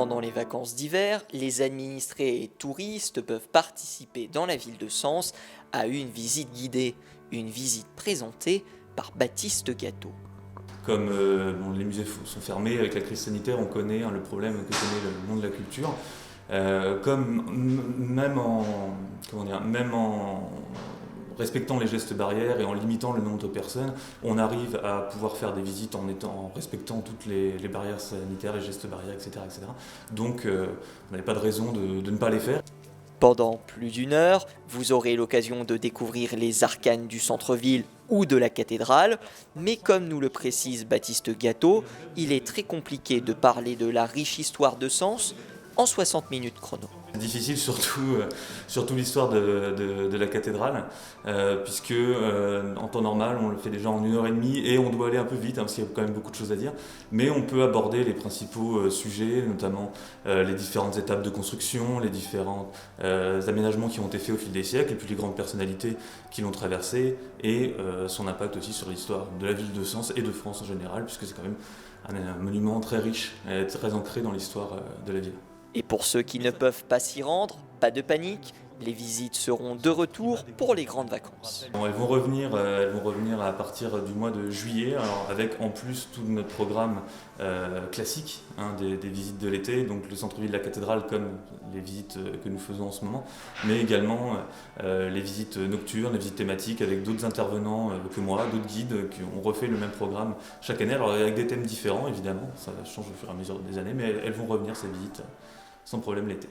Pendant les vacances d'hiver, les administrés et touristes peuvent participer dans la ville de Sens à une visite guidée, une visite présentée par Baptiste Gâteau. Comme les musées sont fermés avec la crise sanitaire, on connaît le problème que connaît le monde de la culture. Même en respectant les gestes barrières et en limitant le nombre de personnes, on arrive à pouvoir faire des visites en respectant toutes les barrières sanitaires, les gestes barrières, etc. etc. Donc on n'avait pas de raison de ne pas les faire. Pendant plus d'une heure, vous aurez l'occasion de découvrir les arcanes du centre-ville ou de la cathédrale, mais comme nous le précise Baptiste Gâteau, il est très compliqué de parler de la riche histoire de Sens en 60 minutes chrono. C'est difficile surtout l'histoire de la cathédrale, puisque en temps normal on le fait déjà en 1 heure et demie et on doit aller un peu vite parce qu'il y a quand même beaucoup de choses à dire, mais on peut aborder les principaux sujets, notamment les différentes étapes de construction, les différents aménagements qui ont été faits au fil des siècles et puis les grandes personnalités qui l'ont traversé et son impact aussi sur l'histoire de la ville de Sens et de France en général, puisque c'est quand même un monument très riche et très ancré dans l'histoire de la ville. Et pour ceux qui ne peuvent pas s'y rendre, pas de panique, les visites seront de retour pour les grandes vacances. Bon, elles vont revenir à partir du mois de juillet, alors avec en plus tout notre programme classique des visites de l'été, donc le centre-ville de la cathédrale comme les visites que nous faisons en ce moment, mais également les visites nocturnes, les visites thématiques avec d'autres intervenants que moi, d'autres guides, qui ont refait le même programme chaque année, alors avec des thèmes différents évidemment, ça change au fur et à mesure des années, mais elles vont revenir ces visites sans problème l'été.